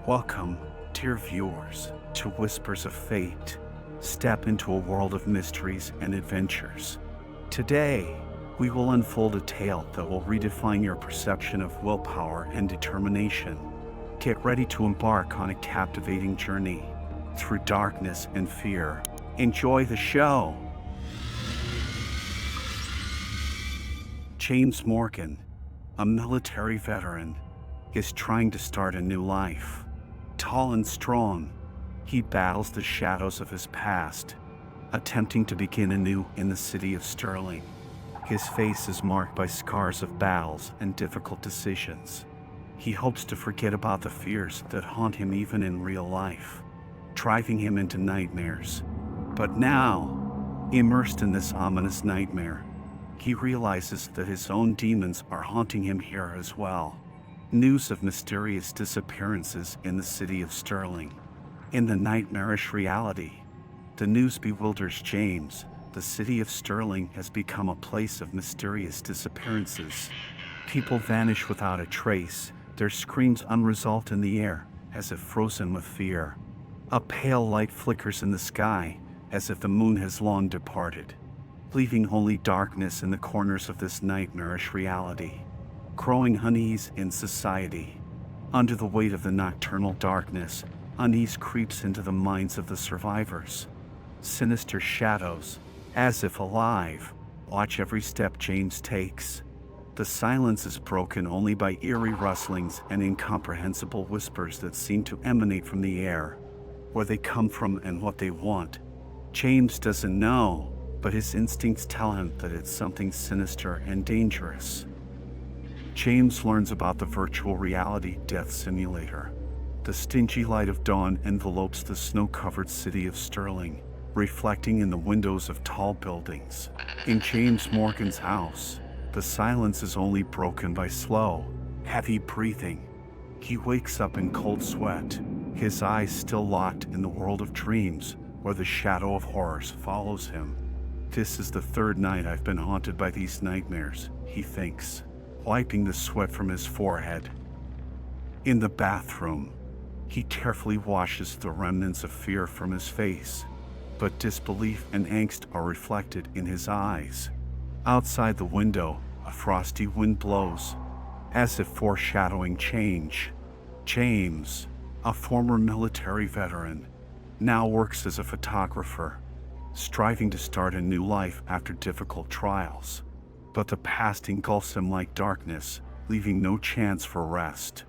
Welcome, dear viewers, to Whispers of Fate. Step into a world of mysteries and adventures. Today, we will unfold a tale that will redefine your perception of willpower and determination. Get ready to embark on a captivating journey through darkness and fear. Enjoy the show. James Morgan, a military veteran, is trying to start a new life. Tall and strong, he battles the shadows of his past, attempting to begin anew in the city of Sterling. His face is marked by scars of battles and difficult decisions. He hopes to forget about the fears that haunt him even in real life, driving him into nightmares. But now, immersed in this ominous nightmare, he realizes that his own demons are haunting him here as well. News of mysterious disappearances in the city of Sterling. In the nightmarish reality, the news bewilders James. The city of Sterling has become a place of mysterious disappearances. People vanish without a trace, their screams unresolved in the air, as if frozen with fear. A pale light flickers in the sky, as if the moon has long departed, leaving only darkness in the corners of this nightmarish reality. Growing unease in society. Under the weight of the nocturnal darkness, unease creeps into the minds of the survivors. Sinister shadows, as if alive, watch every step James takes. The silence is broken only by eerie rustlings and incomprehensible whispers that seem to emanate from the air. Where they come from and what they want, James doesn't know, but his instincts tell him that it's something sinister and dangerous. James learns about the virtual reality death simulator. The stingy light of dawn envelopes the snow-covered city of Sterling, reflecting in the windows of tall buildings. In James Morgan's house, the silence is only broken by slow, heavy breathing. He wakes up in cold sweat, his eyes still locked in the world of dreams, where the shadow of horrors follows him. This is the third night I've been haunted by these nightmares, he thinks, wiping the sweat from his forehead. In the bathroom, he carefully washes the remnants of fear from his face, but disbelief and angst are reflected in his eyes. Outside the window, a frosty wind blows, as if foreshadowing change. James, a former military veteran, now works as a photographer, striving to start a new life after difficult trials. But the past engulfs him like darkness, leaving no chance for rest.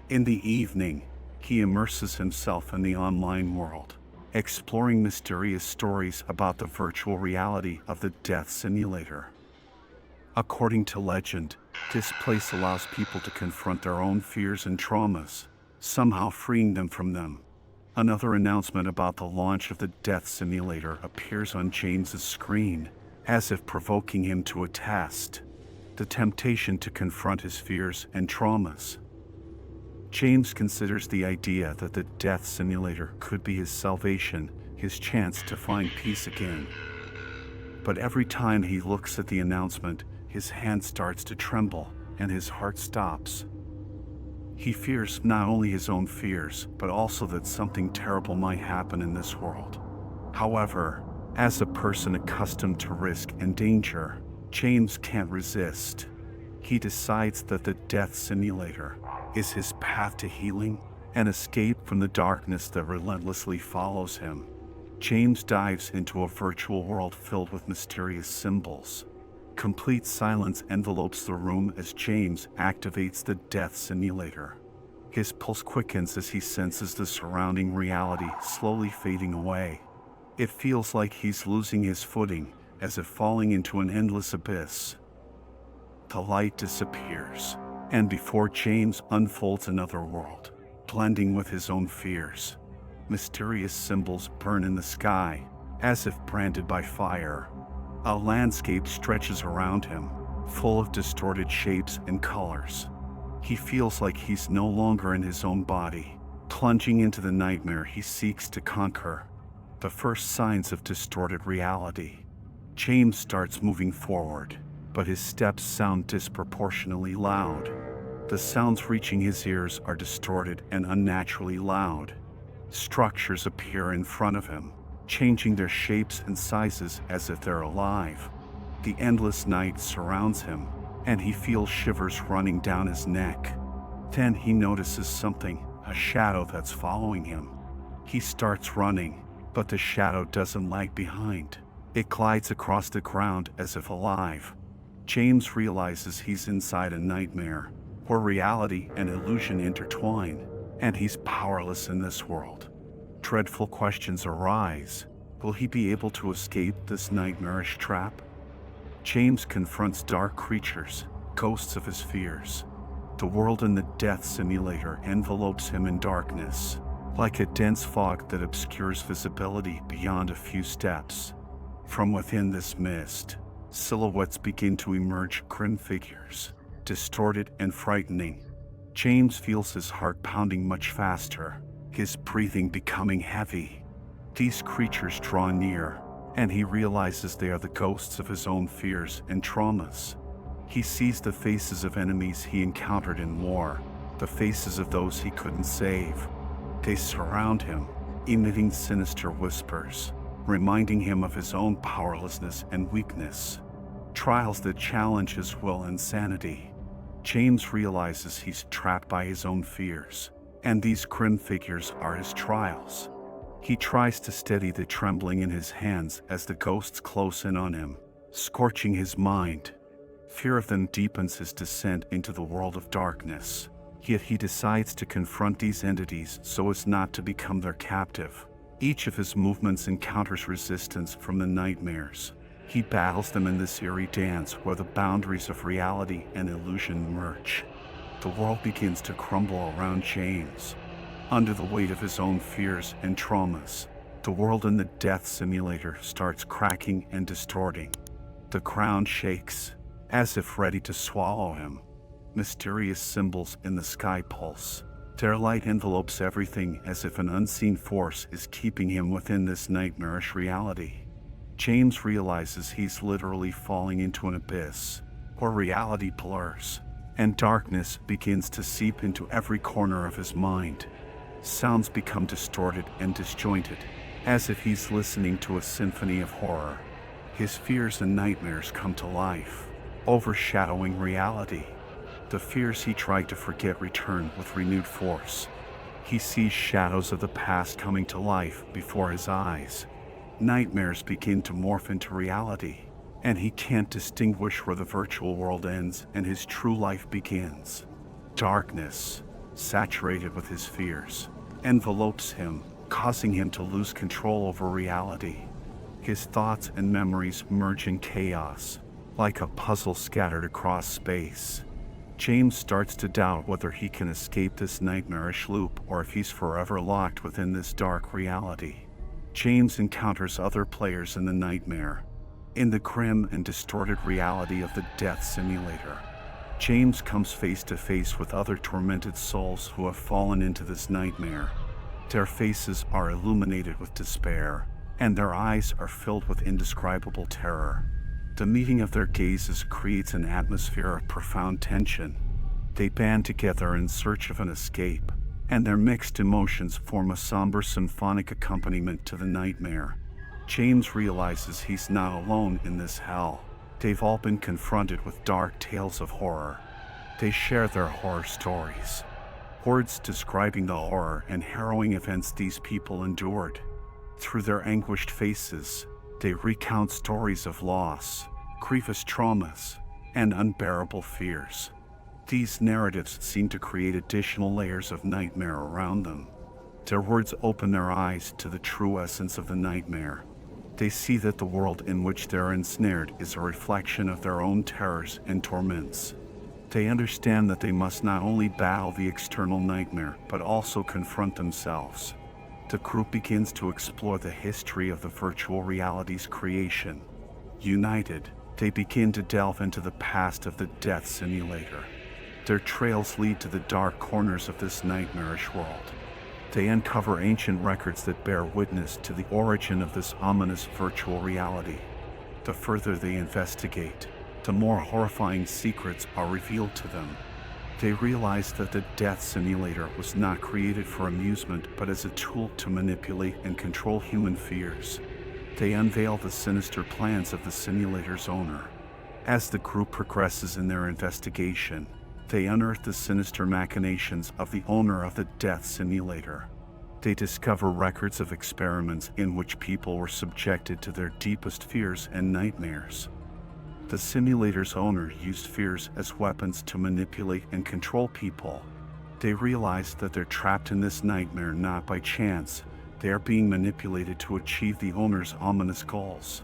In the evening, he immerses himself in the online world, exploring mysterious stories about the virtual reality of the death simulator. According to legend, this place allows people to confront their own fears and traumas, somehow freeing them from them. Another announcement about the launch of the death simulator appears on James's screen, as if provoking him to a test. The temptation to confront his fears and traumas. James considers the idea that the death simulator could be his salvation, his chance to find peace again. But every time he looks at the announcement, his hand starts to tremble and his heart stops. He fears not only his own fears, but also that something terrible might happen in this world. However, as a person accustomed to risk and danger, James can't resist. He decides that the death simulator is his path to healing and escape from the darkness that relentlessly follows him. James dives into a virtual world filled with mysterious symbols. Complete silence envelopes the room as James activates the death simulator. His pulse quickens as he senses the surrounding reality slowly fading away. It feels like he's losing his footing, as if falling into an endless abyss. The light disappears, and before James unfolds another world, blending with his own fears. Mysterious symbols burn in the sky, as if branded by fire. A landscape stretches around him, full of distorted shapes and colors. He feels like he's no longer in his own body, plunging into the nightmare he seeks to conquer. The first signs of distorted reality. James starts moving forward, but his steps sound disproportionately loud. The sounds reaching his ears are distorted and unnaturally loud. Structures appear in front of him, changing their shapes and sizes as if they're alive. The endless night surrounds him, and he feels shivers running down his neck. Then he notices something, a shadow that's following him. He starts running, but the shadow doesn't lag behind. It glides across the ground as if alive. James realizes he's inside a nightmare, where reality and illusion intertwine, and he's powerless in this world. Dreadful questions arise. Will he be able to escape this nightmarish trap? James confronts dark creatures, ghosts of his fears. The world in the death simulator envelopes him in darkness, like a dense fog that obscures visibility beyond a few steps. From within this mist, silhouettes begin to emerge, grim figures, distorted and frightening. James feels his heart pounding much faster, his breathing becoming heavy. These creatures draw near, and he realizes they are the ghosts of his own fears and traumas. He sees the faces of enemies he encountered in war, the faces of those he couldn't save. They surround him, emitting sinister whispers, reminding him of his own powerlessness and weakness. Trials that challenge his will and sanity. James realizes he's trapped by his own fears, and these grim figures are his trials. He tries to steady the trembling in his hands as the ghosts close in on him, scorching his mind. Fear of them deepens his descent into the world of darkness. Yet he decides to confront these entities so as not to become their captive. Each of his movements encounters resistance from the nightmares. He battles them in this eerie dance where the boundaries of reality and illusion merge. The world begins to crumble around James. Under the weight of his own fears and traumas, the world in the death simulator starts cracking and distorting. The ground shakes, as if ready to swallow him. Mysterious symbols in the sky pulse. Their light envelopes everything as if an unseen force is keeping him within this nightmarish reality. James realizes he's literally falling into an abyss, where reality blurs, and darkness begins to seep into every corner of his mind. Sounds become distorted and disjointed, as if he's listening to a symphony of horror. His fears and nightmares come to life, overshadowing reality. The fears he tried to forget return with renewed force. He sees shadows of the past coming to life before his eyes. Nightmares begin to morph into reality, and he can't distinguish where the virtual world ends and his true life begins. Darkness, saturated with his fears, envelopes him, causing him to lose control over reality. His thoughts and memories merge in chaos, like a puzzle scattered across space. James starts to doubt whether he can escape this nightmarish loop or if he's forever locked within this dark reality. James encounters other players in the nightmare, in the grim and distorted reality of the death simulator. James comes face to face with other tormented souls who have fallen into this nightmare. Their faces are illuminated with despair, and their eyes are filled with indescribable terror. The meeting of their gazes creates an atmosphere of profound tension. They band together in search of an escape, and their mixed emotions form a somber symphonic accompaniment to the nightmare. James realizes he's not alone in this hell. They've all been confronted with dark tales of horror. They share their horror stories, words describing the horror and harrowing events these people endured. Through their anguished faces, they recount stories of loss, grievous traumas, and unbearable fears. These narratives seem to create additional layers of nightmare around them. Their words open their eyes to the true essence of the nightmare. They see that the world in which they're ensnared is a reflection of their own terrors and torments. They understand that they must not only battle the external nightmare, but also confront themselves. The group begins to explore the history of the virtual reality's creation. United, they begin to delve into the past of the death simulator. Their trails lead to the dark corners of this nightmarish world. They uncover ancient records that bear witness to the origin of this ominous virtual reality. The further they investigate, the more horrifying secrets are revealed to them. They realized that the death simulator was not created for amusement but as a tool to manipulate and control human fears. They unveil the sinister plans of the simulator's owner. As the group progresses in their investigation, they unearth the sinister machinations of the owner of the death simulator. They discover records of experiments in which people were subjected to their deepest fears and nightmares. The simulator's owner used fears as weapons to manipulate and control people. They realize that they're trapped in this nightmare not by chance. They are being manipulated to achieve the owner's ominous goals.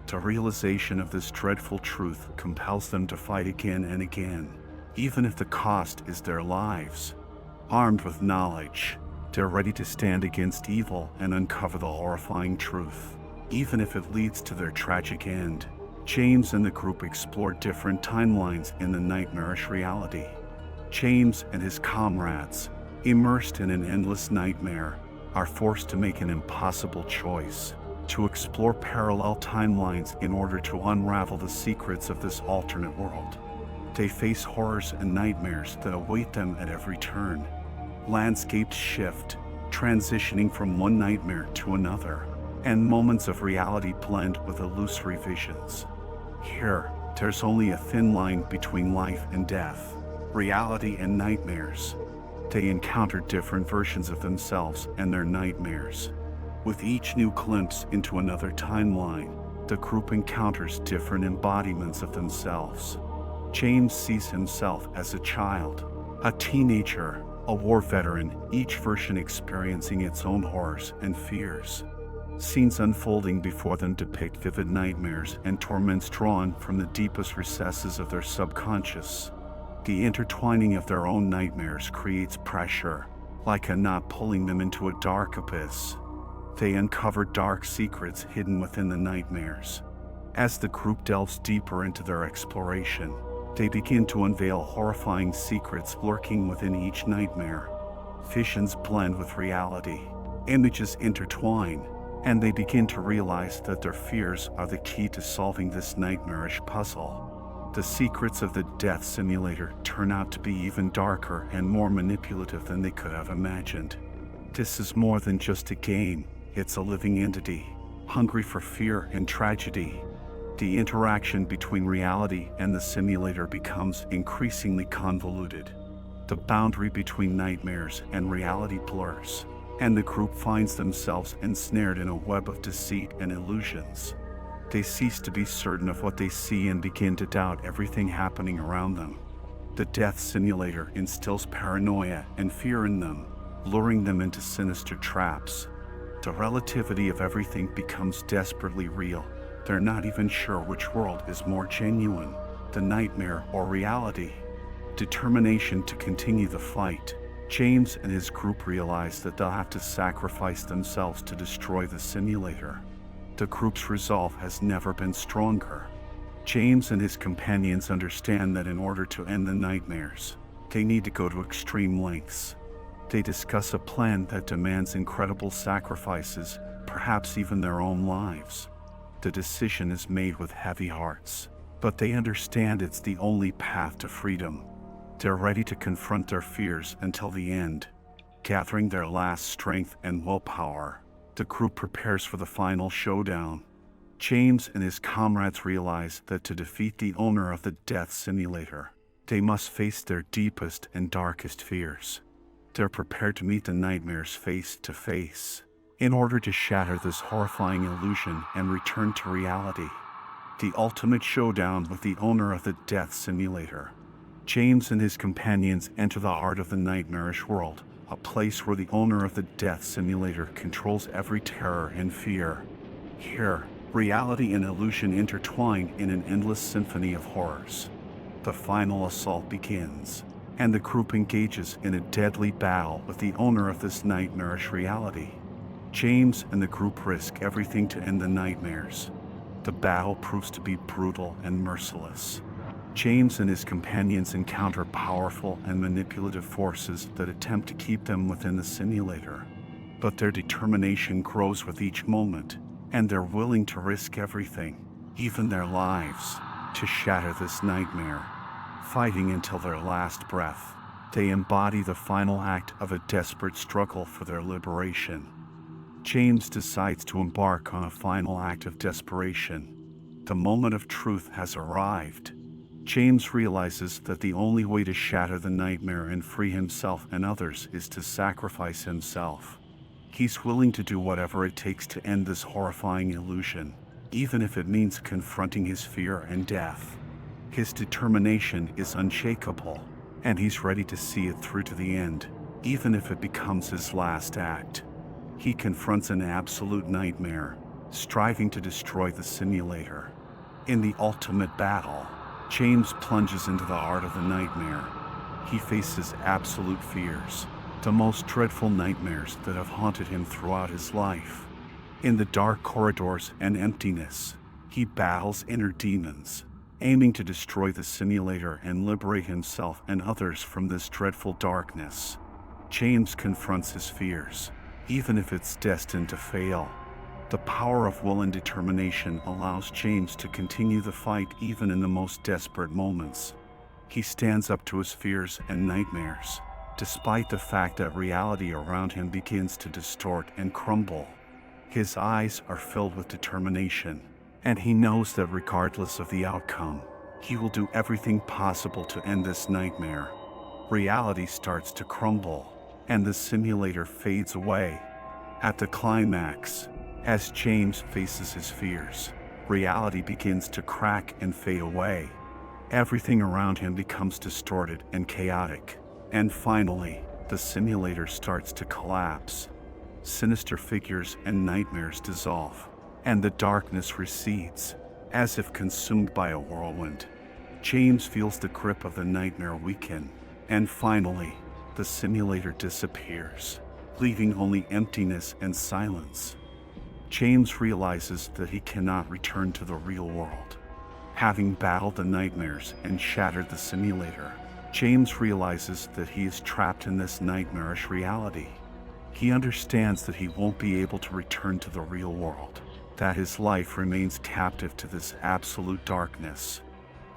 The realization of this dreadful truth compels them to fight again and again, even if the cost is their lives. Armed with knowledge, they're ready to stand against evil and uncover the horrifying truth, even if it leads to their tragic end. James and the group explore different timelines in the nightmarish reality. James and his comrades, immersed in an endless nightmare, are forced to make an impossible choice: to explore parallel timelines in order to unravel the secrets of this alternate world. They face horrors and nightmares that await them at every turn. Landscapes shift, transitioning from one nightmare to another, and moments of reality blend with illusory visions. Here, there's only a thin line between life and death, reality and nightmares. They encounter different versions of themselves and their nightmares. With each new glimpse into another timeline, the group encounters different embodiments of themselves. James sees himself as a child, a teenager, a war veteran, each version experiencing its own horrors and fears. Scenes unfolding before them depict vivid nightmares and torments drawn from the deepest recesses of their subconscious. The intertwining of their own nightmares creates pressure, like a knot pulling them into a dark abyss. They uncover dark secrets hidden within the nightmares. As the group delves deeper into their exploration, they begin to unveil horrifying secrets lurking within each nightmare. Visions blend with reality, images intertwine, and they begin to realize that their fears are the key to solving this nightmarish puzzle. The secrets of the death simulator turn out to be even darker and more manipulative than they could have imagined. This is more than just a game, it's a living entity, hungry for fear and tragedy. The interaction between reality and the simulator becomes increasingly convoluted. The boundary between nightmares and reality blurs, and the group finds themselves ensnared in a web of deceit and illusions. They cease to be certain of what they see and begin to doubt everything happening around them. The death simulator instills paranoia and fear in them, luring them into sinister traps. The relativity of everything becomes desperately real. They're not even sure which world is more genuine, the nightmare or reality. Determination to continue the fight, James and his group realize that they'll have to sacrifice themselves to destroy the simulator. The group's resolve has never been stronger. James and his companions understand that in order to end the nightmares, they need to go to extreme lengths. They discuss a plan that demands incredible sacrifices, perhaps even their own lives. The decision is made with heavy hearts, but they understand it's the only path to freedom. They're ready to confront their fears until the end. Gathering their last strength and willpower, the group prepares for the final showdown. James and his comrades realize that to defeat the owner of the death simulator, they must face their deepest and darkest fears. They're prepared to meet the nightmares face to face, in order to shatter this horrifying illusion and return to reality. The ultimate showdown with the owner of the death simulator. James and his companions enter the heart of the nightmarish world, a place where the owner of the death simulator controls every terror and fear. Here, reality and illusion intertwine in an endless symphony of horrors. The final assault begins, and the group engages in a deadly battle with the owner of this nightmarish reality. James and the group risk everything to end the nightmares. The battle proves to be brutal and merciless. James and his companions encounter powerful and manipulative forces that attempt to keep them within the simulator. But their determination grows with each moment, and they're willing to risk everything, even their lives, to shatter this nightmare, fighting until their last breath. They embody the final act of a desperate struggle for their liberation. James decides to embark on a final act of desperation. The moment of truth has arrived. James realizes that the only way to shatter the nightmare and free himself and others is to sacrifice himself. He's willing to do whatever it takes to end this horrifying illusion, even if it means confronting his fear and death. His determination is unshakable, and he's ready to see it through to the end, even if it becomes his last act. He confronts an absolute nightmare, striving to destroy the simulator. In the ultimate battle, James plunges into the heart of the nightmare. He faces absolute fears, the most dreadful nightmares that have haunted him throughout his life. In the dark corridors and emptiness, he battles inner demons, aiming to destroy the simulator and liberate himself and others from this dreadful darkness. James confronts his fears, even if it's destined to fail. The power of will and determination allows James to continue the fight even in the most desperate moments. He stands up to his fears and nightmares, despite the fact that reality around him begins to distort and crumble. His eyes are filled with determination, and he knows that regardless of the outcome, he will do everything possible to end this nightmare. Reality starts to crumble, and the simulator fades away. At the climax, as James faces his fears, reality begins to crack and fade away. Everything around him becomes distorted and chaotic, and finally, the simulator starts to collapse. Sinister figures and nightmares dissolve, and the darkness recedes, as if consumed by a whirlwind. James feels the grip of the nightmare weaken, and finally, the simulator disappears, leaving only emptiness and silence. James realizes that he cannot return to the real world. Having battled the nightmares and shattered the simulator, James realizes that he is trapped in this nightmarish reality. He understands that he won't be able to return to the real world, that his life remains captive to this absolute darkness.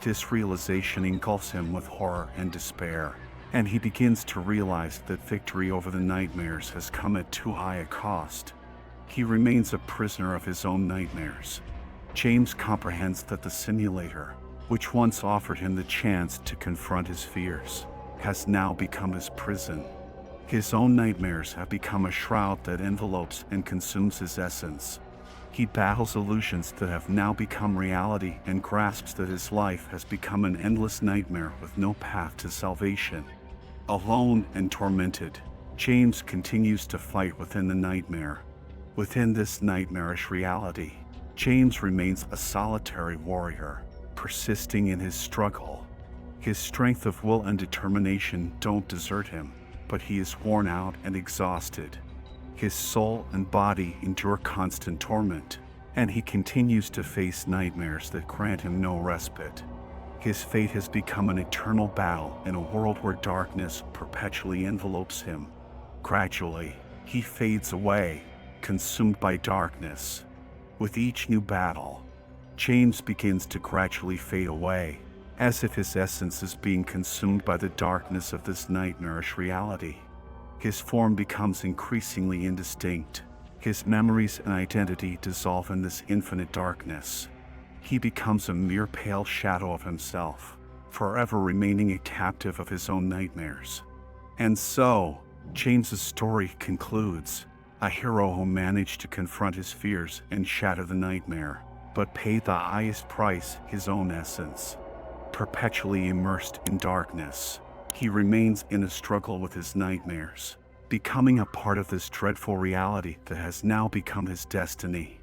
This realization engulfs him with horror and despair, and he begins to realize that victory over the nightmares has come at too high a cost. He remains a prisoner of his own nightmares. James comprehends that the simulator, which once offered him the chance to confront his fears, has now become his prison. His own nightmares have become a shroud that envelopes and consumes his essence. He battles illusions that have now become reality and grasps that his life has become an endless nightmare with no path to salvation. Alone and tormented, James continues to fight within the nightmare. Within this nightmarish reality, James remains a solitary warrior, persisting in his struggle. His strength of will and determination don't desert him, but he is worn out and exhausted. His soul and body endure constant torment, and he continues to face nightmares that grant him no respite. His fate has become an eternal battle in a world where darkness perpetually envelopes him. Gradually, he fades away, consumed by darkness. With each new battle, James begins to gradually fade away, as if his essence is being consumed by the darkness of this nightmarish reality. His form becomes increasingly indistinct. His memories and identity dissolve in this infinite darkness. He becomes a mere pale shadow of himself, forever remaining a captive of his own nightmares. And so, James's story concludes. A hero who managed to confront his fears and shatter the nightmare, but paid the highest price, his own essence. Perpetually immersed in darkness, he remains in a struggle with his nightmares, becoming a part of this dreadful reality that has now become his destiny.